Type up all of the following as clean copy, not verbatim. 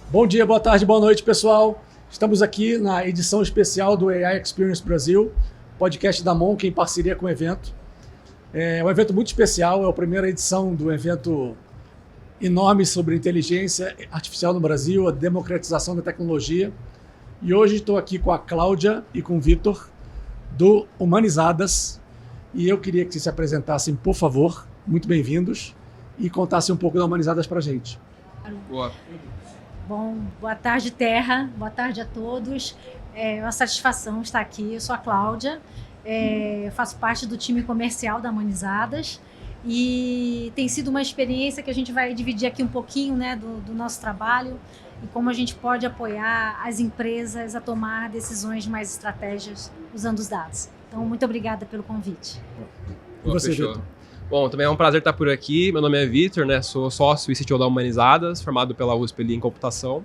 Bom dia, boa tarde, boa noite, pessoal. Estamos aqui na edição especial do AI Experience Brasil, podcast da Monk em parceria com o evento. É um evento muito especial, é a primeira edição do evento enorme sobre inteligência artificial no Brasil, a democratização da tecnologia. E hoje estou aqui com a Cláudia e com o Vitor, do Humanizadas. E eu queria que vocês se apresentassem, por favor, muito bem-vindos, e contassem um pouco da Humanizadas para a gente. Boa. Bom, boa tarde, Terra. Boa tarde a todos. É uma satisfação estar aqui. Eu sou a Cláudia, eu faço parte do time comercial da Humanizadas e tem sido uma experiência que a gente vai dividir aqui um pouquinho, né, do nosso trabalho e como a gente pode apoiar as empresas a tomar decisões mais estratégicas usando os dados. Então, muito obrigada pelo convite. E você, Vitor? Bom, também é um prazer estar por aqui. Meu nome é Vitor, né? Sou sócio e CTO da Humanizadas, formado pela USP ali em computação.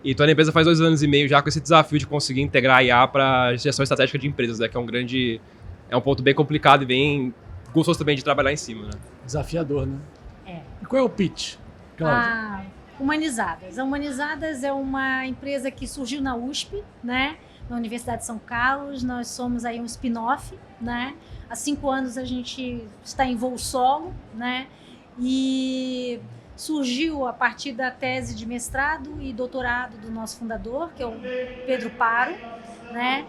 E estou na empresa faz 2 anos e meio já com esse desafio de conseguir integrar a IA para gestão estratégica de empresas, né? Que é um ponto bem complicado e bem gostoso também de trabalhar em cima, né? Desafiador, né? É. E qual é o pitch, Cláudia? Humanizadas. A Humanizadas é uma empresa que surgiu na USP, né? Na Universidade de São Carlos. Nós somos aí um spin-off, né? Há 5 anos a gente está em voo solo, né? E surgiu a partir da tese de mestrado e doutorado do nosso fundador, que é o Pedro Paro, né?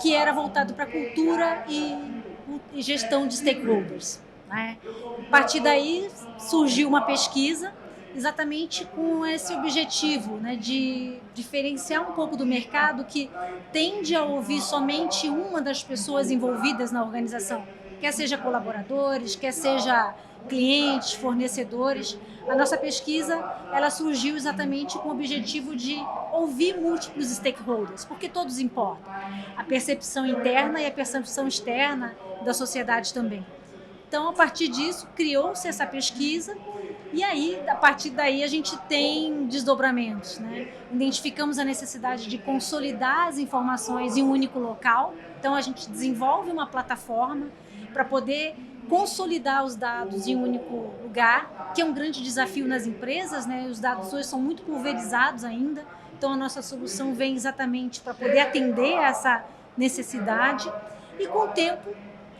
Que era voltado para cultura e gestão de stakeholders, né? A partir daí surgiu uma pesquisa exatamente com esse objetivo, né, de diferenciar um pouco do mercado que tende a ouvir somente uma das pessoas envolvidas na organização, quer seja colaboradores, quer seja clientes, fornecedores. A nossa pesquisa, ela surgiu exatamente com o objetivo de ouvir múltiplos stakeholders, porque todos importam. A percepção interna e a percepção externa da sociedade também. Então, a partir disso, criou-se essa pesquisa. E aí, a partir daí, a gente tem desdobramentos, né? Identificamos a necessidade de consolidar as informações em um único local. Então, a gente desenvolve uma plataforma para poder consolidar os dados em um único lugar, que é um grande desafio nas empresas, né? Os dados hoje são muito pulverizados ainda. Então, a nossa solução vem exatamente para poder atender essa necessidade. E, com o tempo,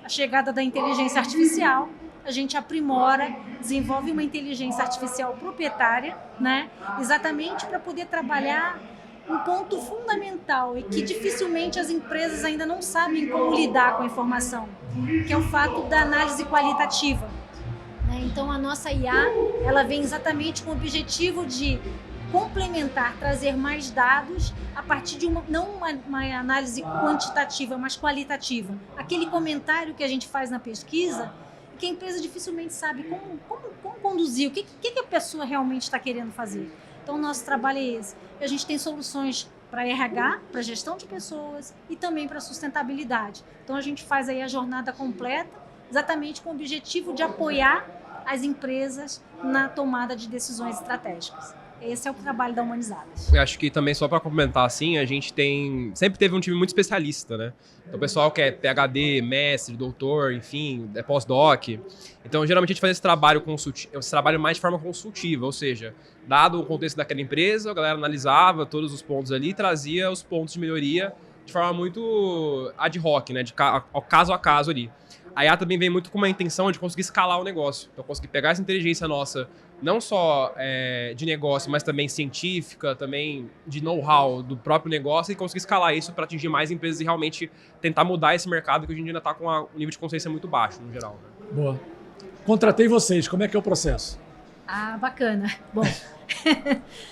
a chegada da inteligência artificial, a gente aprimora, desenvolve uma inteligência artificial proprietária, né? Exatamente para poder trabalhar um ponto fundamental e que dificilmente as empresas ainda não sabem como lidar com a informação, que é o fato da análise qualitativa, né? Então, a nossa IA, ela vem exatamente com o objetivo de complementar, trazer mais dados a partir de não uma análise quantitativa, mas qualitativa. Aquele comentário que a gente faz na pesquisa, que a empresa dificilmente sabe como conduzir, o que a pessoa realmente está querendo fazer. Então, o nosso trabalho é esse. E a gente tem soluções para RH, para gestão de pessoas e também para sustentabilidade. Então, a gente faz aí a jornada completa, exatamente com o objetivo de apoiar as empresas na tomada de decisões estratégicas. Esse é o trabalho da Humanizadas. Eu acho que também, só para complementar, assim, a gente sempre teve um time muito especialista, né? Então, o pessoal que é PhD, mestre, doutor, enfim, é pós-doc. Então, geralmente, a gente faz esse trabalho mais de forma consultiva, ou seja, dado o contexto daquela empresa, a galera analisava todos os pontos ali e trazia os pontos de melhoria de forma muito ad hoc, né? Caso a caso ali. A IA também vem muito com uma intenção de conseguir escalar o negócio. Então, conseguir pegar essa inteligência nossa, não só de negócio, mas também científica, também de know-how do próprio negócio e conseguir escalar isso para atingir mais empresas e realmente tentar mudar esse mercado que hoje em dia ainda está com um nível de consciência muito baixo, no geral, né? Boa. Contratei vocês, como é que é o processo? Bacana. Bom.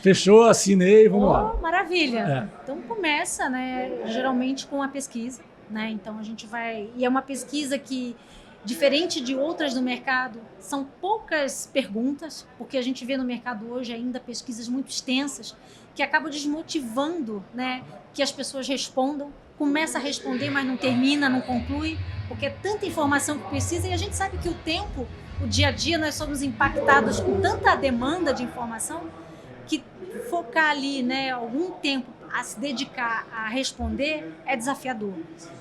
Fechou, assinei, vamos lá. Maravilha. Então, começa, né, geralmente com a pesquisa, né? Então, a gente vai... E é uma pesquisa que, diferente de outras do mercado, são poucas perguntas, porque a gente vê no mercado hoje ainda pesquisas muito extensas que acabam desmotivando, né, que as pessoas respondam. Começa a responder, mas não termina, não conclui, porque é tanta informação que precisa e a gente sabe que o dia a dia, nós somos impactados com tanta demanda de informação que focar ali, né, algum tempo a se dedicar a responder é desafiador.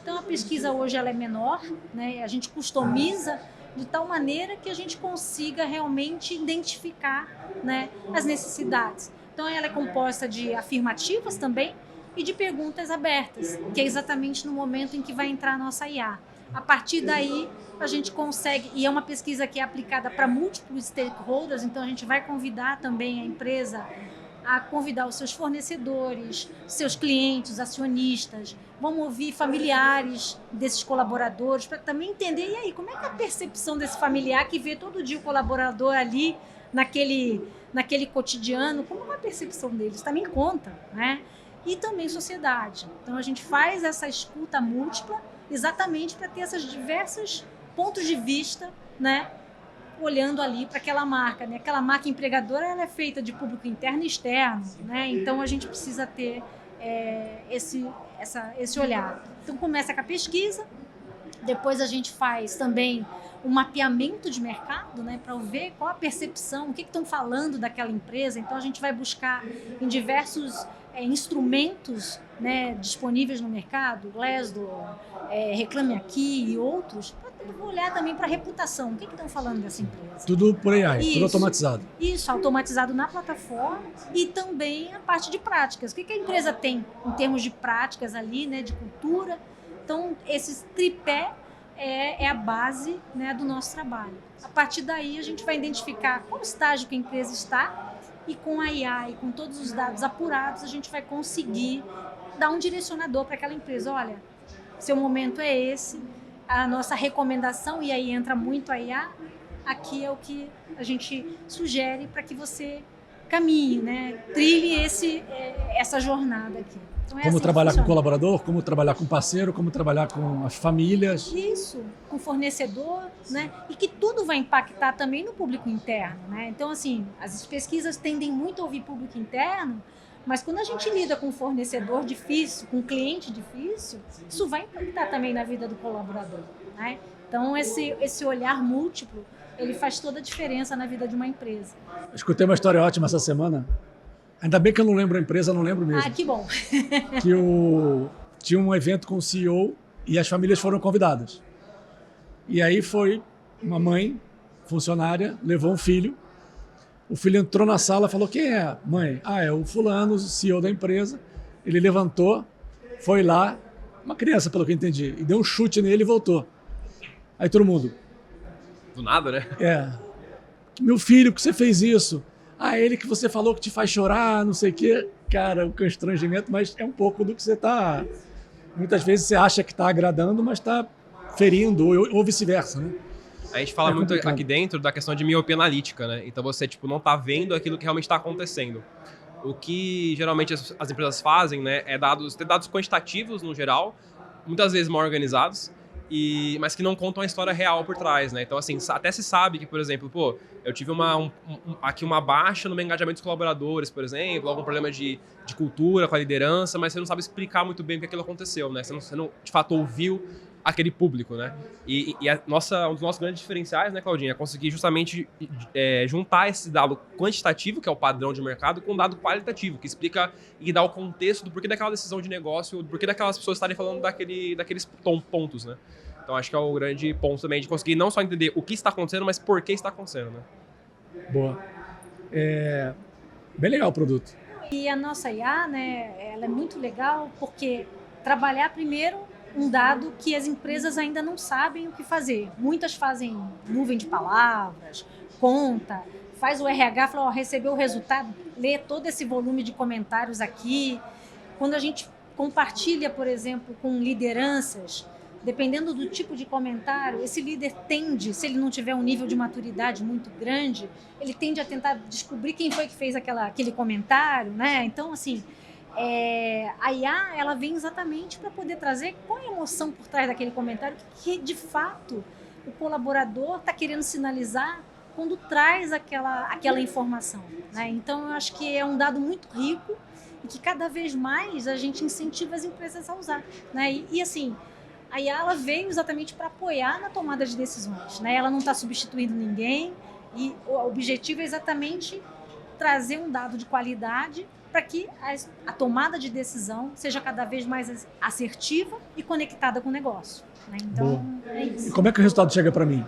Então, a pesquisa hoje ela é menor, né? A gente customiza de tal maneira que a gente consiga realmente identificar, né, as necessidades. Então, ela é composta de afirmativas também e de perguntas abertas, que é exatamente no momento em que vai entrar a nossa IA. A partir daí, a gente consegue, e é uma pesquisa que é aplicada para múltiplos stakeholders, então a gente vai convidar também a empresa a convidar os seus fornecedores, seus clientes, acionistas, vamos ouvir familiares desses colaboradores para também entender, e aí, como é que é a percepção desse familiar que vê todo dia o colaborador ali naquele cotidiano, como é a percepção deles? Também conta, né? E também sociedade. Então a gente faz essa escuta múltipla exatamente para ter esses diversos pontos de vista, né? Olhando ali para aquela marca, né? Aquela marca empregadora, ela é feita de público interno e externo, né? Então a gente precisa ter esse olhar. Então começa com a pesquisa, depois a gente faz também um mapeamento de mercado, né? Para ver qual a percepção, o que estão falando daquela empresa. Então a gente vai buscar em diversos instrumentos, né, disponíveis no mercado, Glassdoor, Reclame Aqui e outros, para olhar também para a reputação. O que estão falando dessa empresa? Tudo por AI, Isso, tudo automatizado. Isso, automatizado na plataforma e também a parte de práticas. O que a empresa tem em termos de práticas ali, né, de cultura? Então, esse tripé é a base, né, do nosso trabalho. A partir daí, a gente vai identificar qual estágio que a empresa está e com a IA e com todos os dados apurados, a gente vai conseguir dar um direcionador para aquela empresa. Olha, seu momento é esse, a nossa recomendação, e aí entra muito a IA, aqui é o que a gente sugere para que você caminhe, né? Trilhe essa jornada aqui. Então, como trabalhar com colaborador, como trabalhar com parceiro, como trabalhar com as famílias. Isso, com fornecedor, né? E que tudo vai impactar também no público interno, né? Então, assim, as pesquisas tendem muito a ouvir público interno, mas quando a gente lida com um fornecedor difícil, com um cliente difícil, isso vai impactar também na vida do colaborador, né? Então, esse olhar múltiplo, ele faz toda a diferença na vida de uma empresa. Eu escutei uma história ótima essa semana. Ainda bem que eu não lembro a empresa, não lembro mesmo. Ah, que bom. Tinha um evento com o CEO e as famílias foram convidadas. E aí foi uma mãe, funcionária, levou um filho. O filho entrou na sala e falou: quem é, mãe? Ah, é o fulano, o CEO da empresa. Ele levantou, foi lá, uma criança, pelo que eu entendi, e deu um chute nele e voltou. Aí todo mundo... Do nada, né? Meu filho, que você fez isso? Ah, ele que você falou que te faz chorar, não sei o quê. Cara, o constrangimento, mas é um pouco do que você está... Muitas vezes você acha que está agradando, mas está ferindo, ou vice-versa, né? A gente fala muito aqui dentro da questão de miopia analítica, né? Então você não está vendo aquilo que realmente está acontecendo. O que geralmente as empresas fazem, né, é ter dados quantitativos no geral, muitas vezes mal organizados, mas que não contam a história real por trás, né? Então, assim, até se sabe que, por exemplo, eu tive aqui uma baixa no meu engajamento dos colaboradores, por exemplo, algum problema de cultura com a liderança, mas você não sabe explicar muito bem o que aquilo aconteceu, né? Você não de fato ouviu aquele público, né? E um dos nossos grandes diferenciais, né, Claudinha, é conseguir justamente juntar esse dado quantitativo, que é o padrão de mercado, com um dado qualitativo, que explica e dá o contexto do porquê daquela decisão de negócio, do porquê daquelas pessoas estarem falando daqueles pontos, né? Então acho que é o grande ponto também de conseguir não só entender o que está acontecendo, mas por que está acontecendo, né? Boa. Bem legal o produto. E a nossa IA, né, ela é muito legal porque trabalhar primeiro um dado que as empresas ainda não sabem o que fazer. Muitas fazem nuvem de palavras, conta, faz o RH, fala, recebeu o resultado, lê todo esse volume de comentários aqui. Quando a gente compartilha, por exemplo, com lideranças, dependendo do tipo de comentário, esse líder tende, se ele não tiver um nível de maturidade muito grande, ele tende a tentar descobrir quem foi que fez aquele comentário, né? Então, assim, a IA, ela vem exatamente para poder trazer qual é a emoção por trás daquele comentário que de fato o colaborador está querendo sinalizar quando traz aquela informação, né? Então eu acho que é um dado muito rico e que cada vez mais a gente incentiva as empresas a usar, né? E assim, a IA, ela veio exatamente para apoiar na tomada de decisões, né? Ela não está substituindo ninguém e o objetivo é exatamente trazer um dado de qualidade para que a tomada de decisão seja cada vez mais assertiva e conectada com o negócio, né? Então, é isso. E como é que o resultado chega para mim?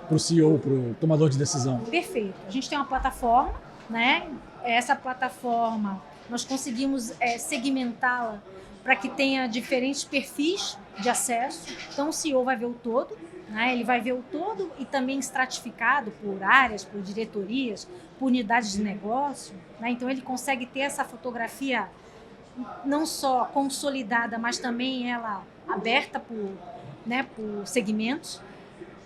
Para o CEO, para o tomador de decisão? Perfeito. A gente tem uma plataforma, né? Essa plataforma, nós conseguimos segmentá-la para que tenha diferentes perfis de acesso. Então, o CEO vai ver o todo, né? Ele vai ver o todo e também estratificado por áreas, por diretorias, por unidades de negócio, né? Então, ele consegue ter essa fotografia não só consolidada, mas também ela aberta por segmentos.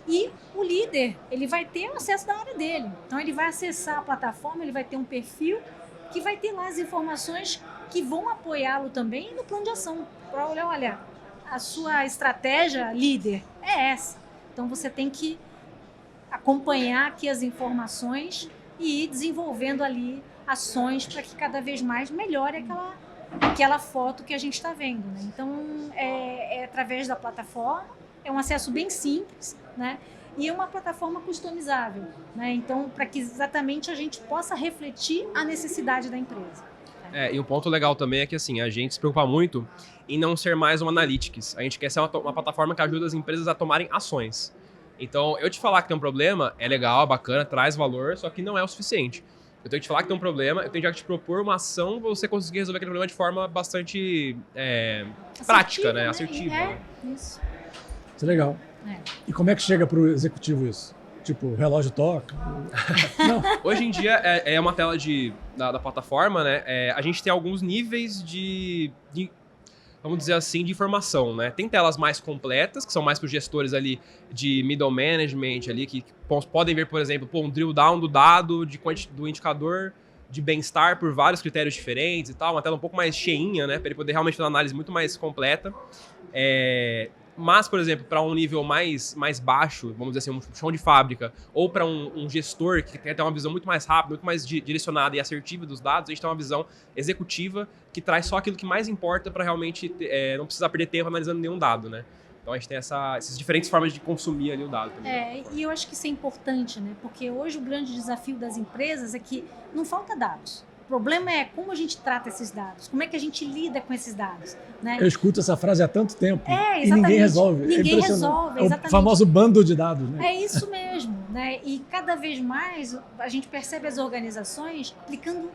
E o líder, ele vai ter acesso da área dele. Então, ele vai acessar a plataforma, ele vai ter um perfil que vai ter lá as informações que vão apoiá-lo também no plano de ação. Para olha, a sua estratégia líder é essa. Então, você tem que acompanhar aqui as informações e ir desenvolvendo ali ações para que cada vez mais melhore aquela foto que a gente está vendo, né? Então, é através da plataforma, é um acesso bem simples, né? E é uma plataforma customizável, né? Então, para que exatamente a gente possa refletir a necessidade da empresa. E um ponto legal também é que assim, a gente se preocupa muito em não ser mais uma analytics. A gente quer ser uma plataforma que ajuda as empresas a tomarem ações. Então, eu te falar que tem um problema é legal, é bacana, traz valor, só que não é o suficiente. Eu tenho que te falar que tem um problema, eu tenho já que te propor uma ação pra você conseguir resolver aquele problema de forma bastante prática, né? Assertiva. Né? Isso. Isso é legal. E como é que chega pro executivo isso? Tipo, o relógio toca? Não. Hoje em dia é uma tela da plataforma, né? A gente tem alguns níveis de, vamos dizer assim, de informação, né? Tem telas mais completas, que são mais para os gestores ali de middle management ali, que podem ver, por exemplo, um drill down do dado, do indicador de bem-estar por vários critérios diferentes e tal, uma tela um pouco mais cheinha, né? Para ele poder realmente fazer uma análise muito mais completa. Mas, por exemplo, para um nível mais baixo, vamos dizer assim, um chão de fábrica, ou para um gestor que quer ter uma visão muito mais rápida, muito mais direcionada e assertiva dos dados, a gente tem uma visão executiva que traz só aquilo que mais importa para realmente não precisar perder tempo analisando nenhum dado, né? Então a gente tem essas diferentes formas de consumir ali o dado também. E eu acho que isso é importante, né? Porque hoje o grande desafio das empresas é que não falta dados. O problema é como a gente trata esses dados, como é que a gente lida com esses dados, né? Eu escuto essa frase há tanto tempo exatamente. E ninguém resolve. Ninguém resolve, exatamente. É o famoso bando de dados, né? É isso mesmo, né? E cada vez mais a gente percebe as organizações aplicando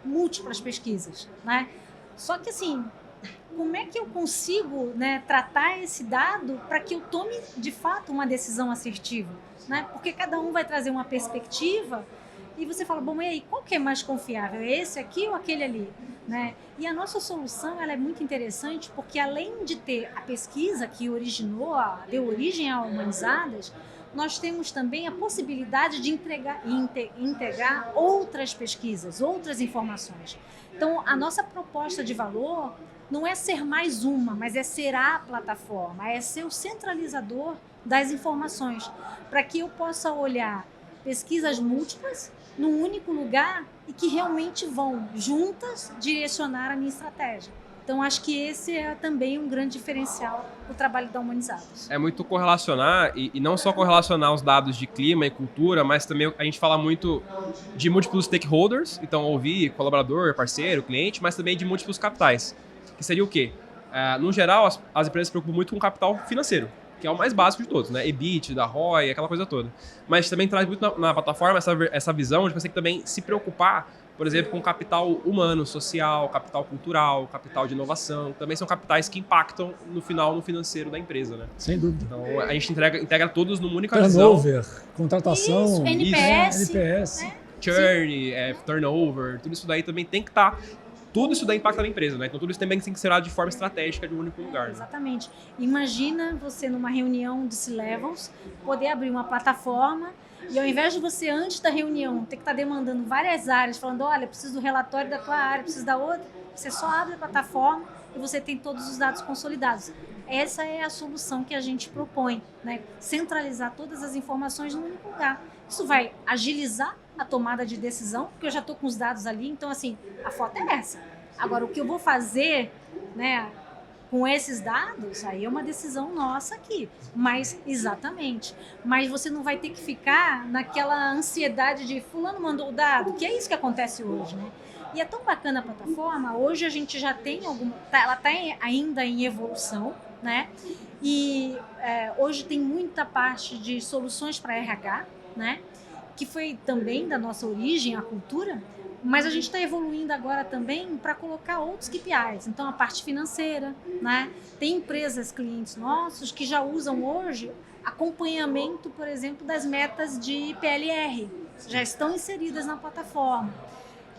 múltiplas pesquisas, né? Só que assim, como é que eu consigo, né, tratar esse dado para que eu tome de fato uma decisão assertiva, né? Porque cada um vai trazer uma perspectiva. E você fala, bom, e aí, qual que é mais confiável? É esse aqui ou aquele ali? Né? E a nossa solução ela é muito interessante porque além de ter a pesquisa que deu origem a Humanizadas, nós temos também a possibilidade de integrar outras pesquisas, outras informações. Então, a nossa proposta de valor não é ser mais uma, mas é ser a plataforma, é ser o centralizador das informações, para que eu possa olhar pesquisas múltiplas num único lugar e que realmente vão juntas direcionar a minha estratégia. Então, acho que esse é também um grande diferencial do trabalho da Humanizadas. É muito correlacionar, e não só correlacionar os dados de clima e cultura, mas também a gente fala muito de múltiplos stakeholders, então ouvir colaborador, parceiro, cliente, mas também de múltiplos capitais. Que seria o quê? No geral, as empresas se preocupam muito com o capital financeiro, que é o mais básico de todos, né? EBITDA, ROI, aquela coisa toda. Mas também traz muito na plataforma essa visão de você também se preocupar, por exemplo, com capital humano, social, capital cultural, capital de inovação. Também são capitais que impactam no final no financeiro da empresa, né? Sem dúvida. Então a gente integra todos numa única visão. Turnover, contratação, isso, NPS, NPS. Churn, turnover, tudo isso daí também tem que estar... Tudo isso daí impacta na empresa, né? Então tudo isso também tem que ser olhado de forma estratégica de um único lugar. Né? Exatamente. Imagina você numa reunião de C-Levels poder abrir uma plataforma e ao invés de você, antes da reunião, ter que estar demandando várias áreas, falando, olha, preciso do relatório da tua área, preciso da outra, você só abre a plataforma e você tem todos os dados consolidados. Essa é a solução que a gente propõe, né? Centralizar todas as informações num único lugar. Isso vai agilizar a tomada de decisão, porque eu já estou com os dados ali, então assim, a foto é essa. Agora, o que eu vou fazer, né, com esses dados, aí é uma decisão nossa aqui, mas exatamente. Mas você não vai ter que ficar naquela ansiedade de fulano mandou o dado, que é isso que acontece hoje, né? E é tão bacana a plataforma, hoje a gente já tem ela está ainda em evolução, né? E hoje tem muita parte de soluções para RH, né? que foi também da nossa origem, a cultura, mas a gente está evoluindo agora também para colocar outros KPIs. Então, a parte financeira, né? Tem empresas, clientes nossos, que já usam hoje acompanhamento, por exemplo, das metas de PLR, já estão inseridas na plataforma.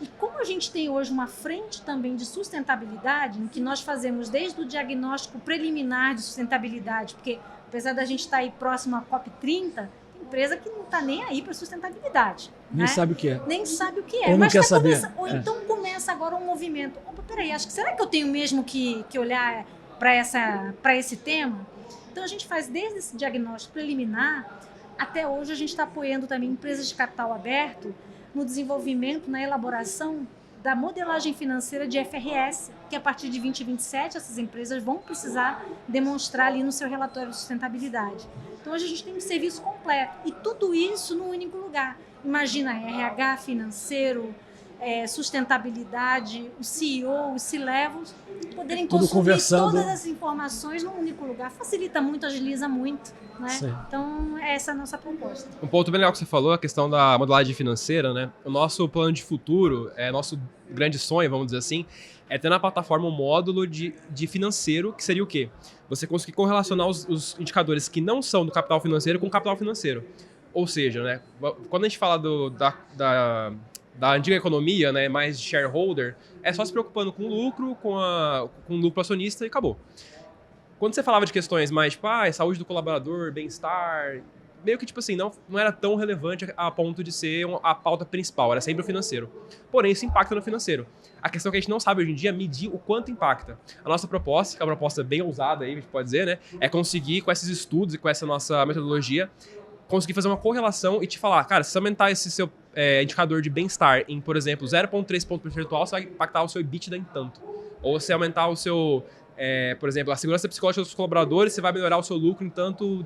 E como a gente tem hoje uma frente também de sustentabilidade, em que nós fazemos desde o diagnóstico preliminar de sustentabilidade, porque apesar da gente estar aí próximo à COP30, tem empresa que não está nem aí para sustentabilidade. Nem sabe o que é. Nem sabe o que é. Ou não quer saber. Ou então começa agora um movimento. Opa, peraí, será que eu tenho mesmo que olhar para esse tema? Então a gente faz desde esse diagnóstico preliminar, até hoje a gente está apoiando também empresas de capital aberto no desenvolvimento, na elaboração da modelagem financeira de FRS, que a partir de 2027 essas empresas vão precisar demonstrar ali no seu relatório de sustentabilidade. Então hoje a gente tem um serviço completo e tudo isso num único lugar. Imagina RH, financeiro, sustentabilidade, o CEO, os C-levels, poderem consumir todas as informações num único lugar. Facilita muito, agiliza muito. Né? Então, essa é a nossa proposta. Um ponto bem legal que você falou, a questão da modelagem financeira, né? O nosso plano de futuro, nosso grande sonho, vamos dizer assim, é ter na plataforma um módulo de financeiro, que seria o quê? Você conseguir correlacionar os indicadores que não são do capital financeiro com o capital financeiro. Ou seja, né, quando a gente fala da antiga economia, né, mais de shareholder, é só se preocupando com o lucro, com o lucro acionista e acabou. Quando você falava de questões mais, tipo, saúde do colaborador, bem-estar, meio que, tipo assim, não era tão relevante a ponto de ser a pauta principal, era sempre o financeiro. Porém, isso impacta no financeiro. A questão que a gente não sabe hoje em dia é medir o quanto impacta. A nossa proposta, que é uma proposta bem ousada aí, a gente pode dizer, né, é conseguir, com esses estudos e com essa nossa metodologia, conseguir fazer uma correlação e te falar, cara, se você aumentar esse seu indicador de bem-estar em, por exemplo, 0,3 ponto percentual, você vai impactar o seu EBITDA em tanto. Ou se aumentar o seu... por exemplo, a segurança psicológica dos colaboradores, você vai melhorar o seu lucro em tanto,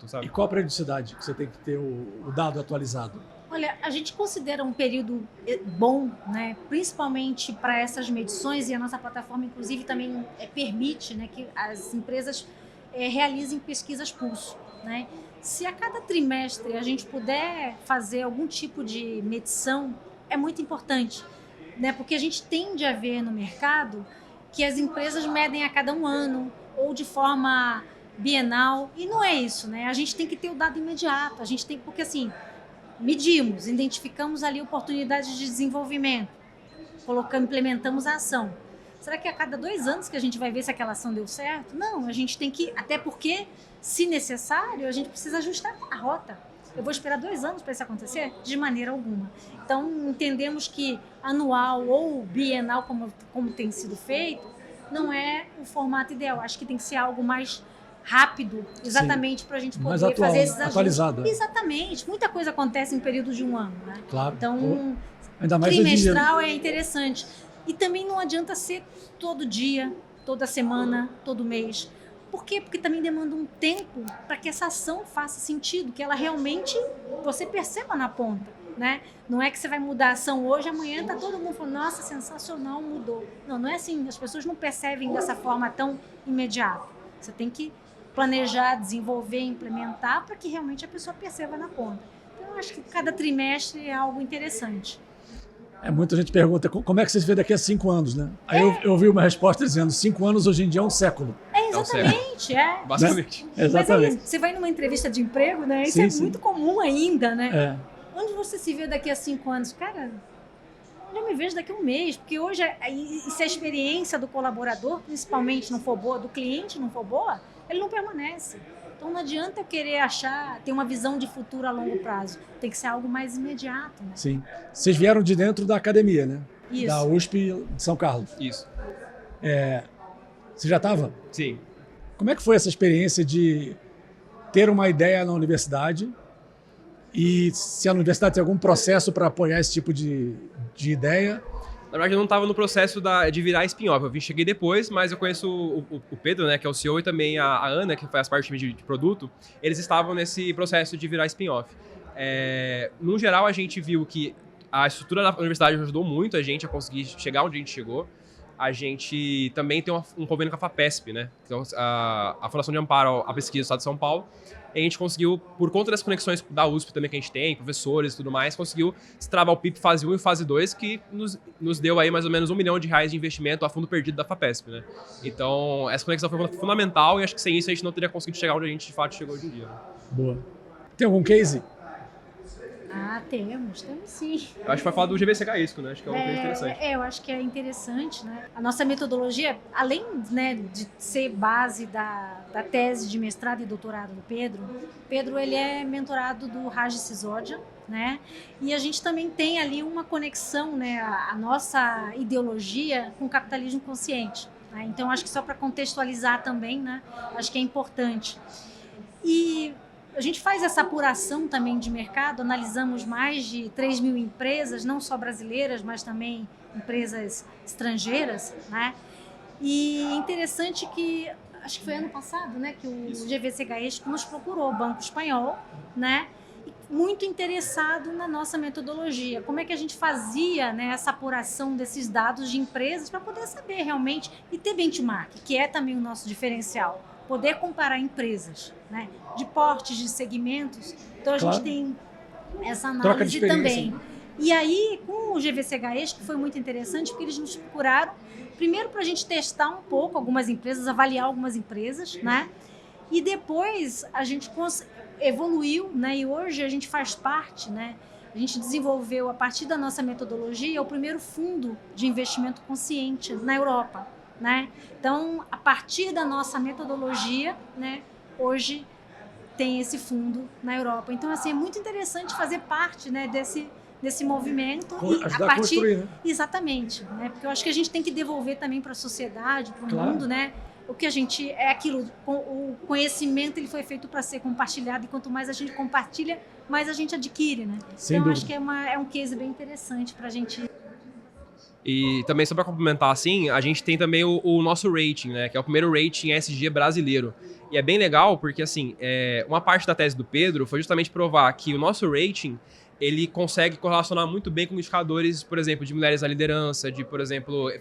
sabe? E qual a periodicidade que você tem que ter o dado atualizado? Olha, a gente considera um período bom, né? Principalmente para essas medições, e a nossa plataforma, inclusive, também permite, né, que as empresas realizem pesquisas pulso, né? Se a cada trimestre a gente puder fazer algum tipo de medição, é muito importante, né? Porque a gente tende a ver no mercado que as empresas medem a cada um ano ou de forma bienal, e não é isso, né? A gente tem que ter o dado imediato, porque assim, medimos, identificamos ali oportunidades de desenvolvimento, implementamos a ação. Será que a cada 2 anos que a gente vai ver se aquela ação deu certo? Não, a gente tem que, até porque, se necessário, a gente precisa ajustar a rota. Eu vou esperar 2 anos para isso acontecer? De maneira alguma. Então, entendemos que anual ou bienal, como tem sido feito, não é o formato ideal. Acho que tem que ser algo mais rápido, exatamente para a gente poder fazer esses ajustes. Atualizado. Exatamente. Muita coisa acontece em período de 1 ano. Né? Claro. Então, ainda mais trimestral é interessante. E também não adianta ser todo dia, toda semana, todo mês. Por quê? Porque também demanda um tempo para que essa ação faça sentido, que ela realmente você perceba na ponta, né? Não é que você vai mudar a ação hoje, amanhã tá todo mundo falando, nossa, sensacional, mudou. Não é assim, as pessoas não percebem dessa forma tão imediata. Você tem que planejar, desenvolver, implementar para que realmente a pessoa perceba na ponta. Então, eu acho que cada trimestre é algo interessante. Muita gente pergunta como é que você se vê daqui a 5 anos, né? Aí eu ouvi uma resposta dizendo 5 anos hoje em dia é um século. Exatamente, basicamente. Né? Exatamente. Mas você vai numa entrevista de emprego, né? Isso sim. Muito comum ainda, né? Onde você se vê daqui a 5 anos? Cara, eu me vejo daqui a 1 mês, porque hoje, se a experiência do colaborador, principalmente, não for boa, do cliente não for boa, ele não permanece. Então não adianta eu querer ter uma visão de futuro a longo prazo. Tem que ser algo mais imediato. Né? Sim. Vocês vieram de dentro da academia, né? Isso. Da USP de São Carlos. Isso. Você já estava? Sim. Como é que foi essa experiência de ter uma ideia na universidade e se a universidade tem algum processo para apoiar esse tipo de ideia? Na verdade, eu não estava no processo de virar spin-off. Eu cheguei depois, mas eu conheço o Pedro, né, que é o CEO, e também a Ana, que faz parte do time de produto. Eles estavam nesse processo de virar spin-off. No geral, a gente viu que a estrutura da universidade ajudou muito a gente a conseguir chegar onde a gente chegou. A gente também tem um convênio com a FAPESP, né? Então, a Fundação de Amparo à Pesquisa do Estado de São Paulo. E a gente conseguiu, por conta das conexões da USP também que a gente tem, professores e tudo mais, conseguiu destravar o PIP fase 1 e fase 2, que nos deu aí mais ou menos R$1 milhão de investimento a fundo perdido da FAPESP, né? Então, essa conexão foi fundamental e acho que sem isso a gente não teria conseguido chegar onde a gente de fato chegou hoje em dia. Né? Boa. Tem algum case? Temos sim. Eu acho que vai falar do GVCH ISCO, né? Acho que é uma coisa interessante. Eu acho que é interessante, né? A nossa metodologia, além, né, de ser base da tese de mestrado e doutorado do Pedro ele é mentorado do Raj Sisodia, né? E a gente também tem ali uma conexão, né? A nossa ideologia com o capitalismo consciente. Né? Então, acho que só para contextualizar também, né? Acho que é importante. E a gente faz essa apuração também de mercado, analisamos mais de 3 mil empresas, não só brasileiras, mas também empresas estrangeiras, né? E é interessante que, acho que foi ano passado, né, que o GVCH ISCO nos procurou, o Banco Espanhol, né? Muito interessado na nossa metodologia. Como é que a gente fazia, né, essa apuração desses dados de empresas para poder saber realmente e ter benchmark, que é também o nosso diferencial. Poder comparar empresas, né, de portes, de segmentos. Então, a gente tem essa análise também. E aí, com o GVCH ISCO, foi muito interessante, porque eles nos procuraram, primeiro para a gente testar um pouco algumas empresas, avaliar algumas empresas, né? E depois a gente evoluiu, né? E hoje a gente faz parte, né? A gente desenvolveu, a partir da nossa metodologia, o primeiro fundo de investimento consciente na Europa. Né? Então, a partir da nossa metodologia, né, hoje tem esse fundo na Europa. Então, assim, é muito interessante fazer parte, né, desse movimento. E ajudar a construir, né? Exatamente. Né? Porque eu acho que a gente tem que devolver também para a sociedade, para o mundo, né? O que a gente... É aquilo, o conhecimento ele foi feito para ser compartilhado, e quanto mais a gente compartilha, mais a gente adquire, né? Sem então, dúvida. acho que é um case bem interessante para a gente... E também, só para complementar, assim, a gente tem também o nosso rating, né? Que é o primeiro rating ESG brasileiro. E é bem legal porque, assim, uma parte da tese do Pedro foi justamente provar que o nosso rating, ele consegue correlacionar muito bem com indicadores, por exemplo, de mulheres na liderança, de, por exemplo,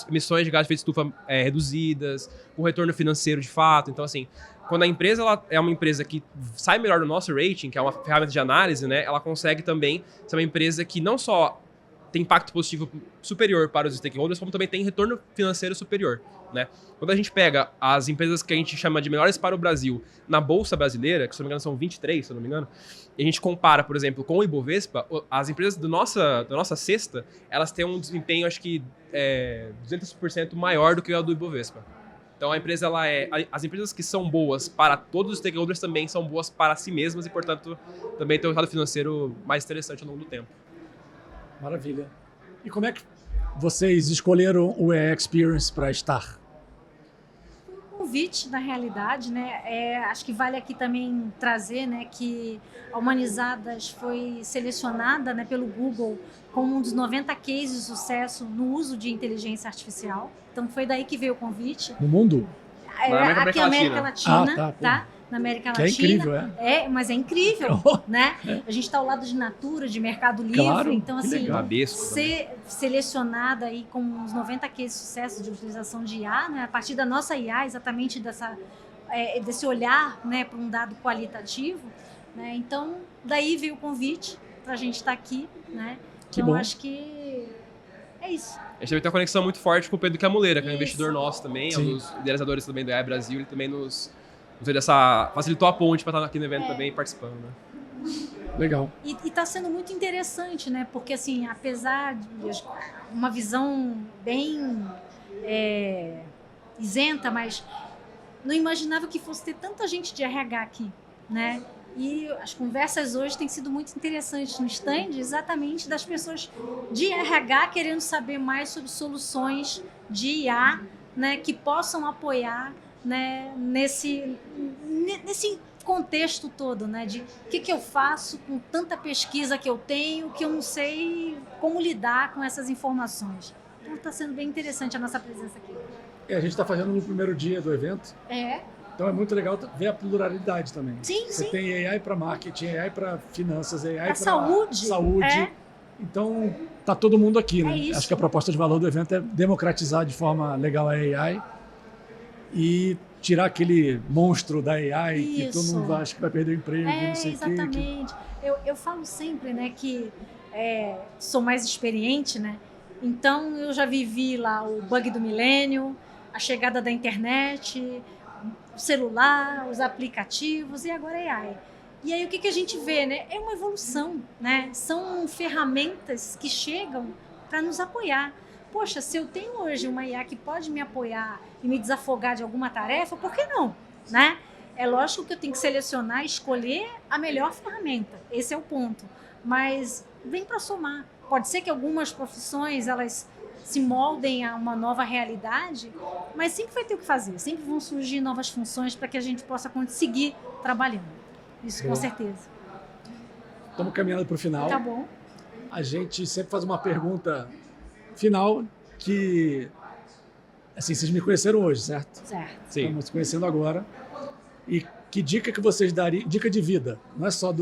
emissões de gás de efeito estufa reduzidas, o retorno financeiro de fato. Então, assim, quando a empresa ela é uma empresa que sai melhor do nosso rating, que é uma ferramenta de análise, né? Ela consegue também ser uma empresa que não só tem impacto positivo superior para os stakeholders, como também tem retorno financeiro superior, né? Quando a gente pega as empresas que a gente chama de melhores para o Brasil na Bolsa Brasileira, que se não me engano são 23, se não me engano, e a gente compara, por exemplo, com o Ibovespa, as empresas da nossa cesta, elas têm um desempenho, acho que 200% maior do que o do Ibovespa. Então a empresa, as empresas que são boas para todos os stakeholders também são boas para si mesmas e, portanto, também tem um resultado financeiro mais interessante ao longo do tempo. Maravilha. E como é que vocês escolheram o AI Experience para estar? Convite, na realidade, né? Acho que vale aqui também trazer, né, que a Humanizadas foi selecionada, né, pelo Google como um dos 90 cases de sucesso no uso de inteligência artificial. Então foi daí que veio o convite. No mundo? Aqui na América Latina, tá? Na América Latina. É incrível, mas é incrível, né? A gente está ao lado de Natura, de Mercado Livre, claro, então assim, ser selecionada aí como uns 90 cases de sucesso de utilização de IA, né? A partir da nossa IA, exatamente desse olhar, né, para um dado qualitativo, né? Então, daí veio o convite para a gente estar aqui, né? Que então, bom. acho que é isso. A gente também tem uma conexão muito forte com o Pedro Camuleira, que é um Isso. investidor nosso também, é um Sim. dos idealizadores também do AI Brasil, ele também facilitou a ponte para estar aqui no evento também participando, né? Legal. E está sendo muito interessante, né? Porque, assim, apesar de uma visão bem isenta, mas não imaginava que fosse ter tanta gente de RH aqui, né? E as conversas hoje têm sido muito interessantes no stand, exatamente das pessoas de RH querendo saber mais sobre soluções de IA, né, que possam apoiar, né, nesse contexto todo, né, de o que eu faço com tanta pesquisa que eu tenho, que eu não sei como lidar com essas informações. Então está sendo bem interessante a nossa presença aqui. A gente está fazendo no primeiro dia do evento. Então é muito legal ver a pluralidade também. Sim, Você sim. tem AI para marketing, AI para finanças, AI para saúde. Então tá todo mundo aqui, né? isso. Acho que a proposta de valor do evento é democratizar de forma legal a AI. E tirar aquele monstro da AI que todo Isso. mundo acha que vai perder o emprego, não sei o quê. Exatamente. Eu falo sempre, né, que sou mais experiente, né? Então eu já vivi lá o bug do milênio, a chegada da internet, o celular, os aplicativos e agora a AI. E aí o que a gente vê, né? É uma evolução, né? São ferramentas que chegam para nos apoiar. Poxa, se eu tenho hoje uma IA que pode me apoiar e me desafogar de alguma tarefa, por que não, né? É lógico que eu tenho que selecionar, escolher a melhor ferramenta. Esse é o ponto. Mas vem para somar. Pode ser que algumas profissões elas se moldem a uma nova realidade, mas sempre vai ter o que fazer. Sempre vão surgir novas funções para que a gente possa conseguir trabalhando. Isso com certeza. Estamos caminhando para o final. Tá bom. A gente sempre faz uma pergunta final que... Assim, vocês me conheceram hoje, certo? Certo. Sim. Estamos se conhecendo agora. E que dica que vocês dariam? Dica de vida, não é só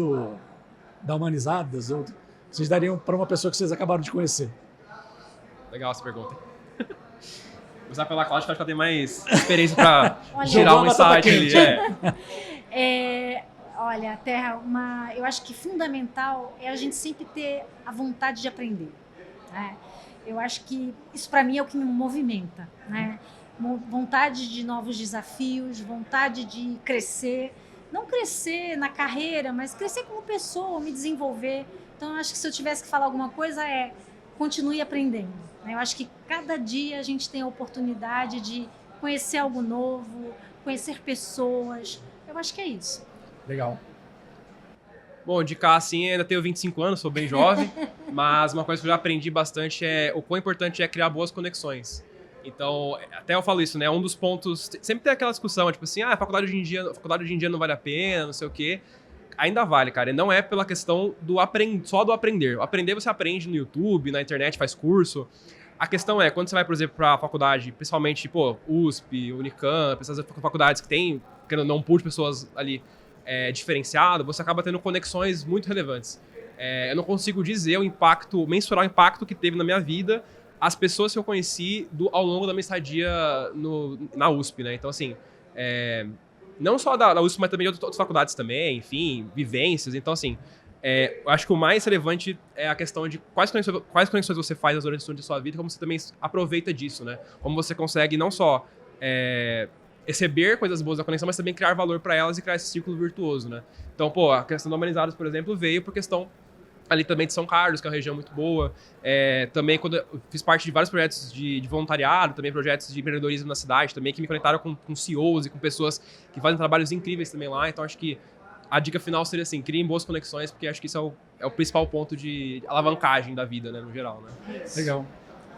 da Humanizadas, vocês dariam para uma pessoa que vocês acabaram de conhecer? Legal essa pergunta. Vou começar pela Cláudia, que acho que ela tem mais experiência para Olha, tirar jogou um a batata insight ali. quente. Olha, Terra, eu acho que fundamental é a gente sempre ter a vontade de aprender, né? Eu acho que isso para mim é o que me movimenta, né? Vontade de novos desafios, vontade de crescer, não crescer na carreira, mas crescer como pessoa, me desenvolver. Então, eu acho que se eu tivesse que falar alguma coisa continue aprendendo, né? Eu acho que cada dia a gente tem a oportunidade de conhecer algo novo, conhecer pessoas. Eu acho que é isso. Legal. Bom, de cá, assim, ainda tenho 25 anos, sou bem jovem, mas uma coisa que eu já aprendi bastante é o quão importante é criar boas conexões. Então, até eu falo isso, né? Um dos pontos... Sempre tem aquela discussão, tipo assim, a faculdade hoje em dia não vale a pena, não sei o quê. Ainda vale, cara. E não é pela questão só do aprender. O aprender você aprende no YouTube, na internet, faz curso. A questão é, quando você vai, por exemplo, pra faculdade, principalmente, tipo, USP, Unicamp, essas faculdades que tem, querendo ou não, um pool de pessoas ali diferenciado, você acaba tendo conexões muito relevantes. Eu não consigo dizer mensurar o impacto que teve na minha vida as pessoas que eu conheci ao longo da minha estadia na USP, né? Então, assim, não só da USP, mas também de outras faculdades também, enfim, vivências. Então, assim, eu acho que o mais relevante é a questão de quais conexões você faz durante a sua vida e como você também aproveita disso, né? Como você consegue não só receber coisas boas da conexão, mas também criar valor para elas e criar esse círculo virtuoso, né? Então, a questão do Humanizadas, por exemplo, veio por questão ali também de São Carlos, que é uma região muito boa. Também quando eu fiz parte de vários projetos de voluntariado, também projetos de empreendedorismo na cidade, também que me conectaram com CEOs e com pessoas que fazem trabalhos incríveis também lá. Então acho que a dica final seria assim, criem boas conexões, porque acho que isso é o principal ponto de alavancagem da vida, né, no geral, né? Legal.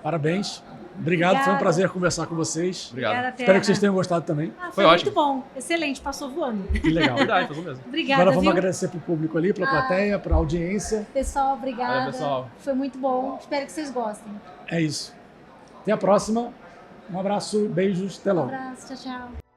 Parabéns. Obrigado, foi um prazer conversar com vocês. Obrigado. Obrigada, Espero que vocês tenham gostado também. Foi ótimo. muito bom. Excelente, passou voando. Que legal. Verdade, passou mesmo. Obrigada, Agora vamos viu? agradecer para o público ali, para a plateia, para a audiência. Pessoal, obrigada. Valeu, pessoal. Foi muito bom. Espero que vocês gostem. É isso. Até a próxima. Um abraço, beijos, até Um logo. abraço, tchau, tchau.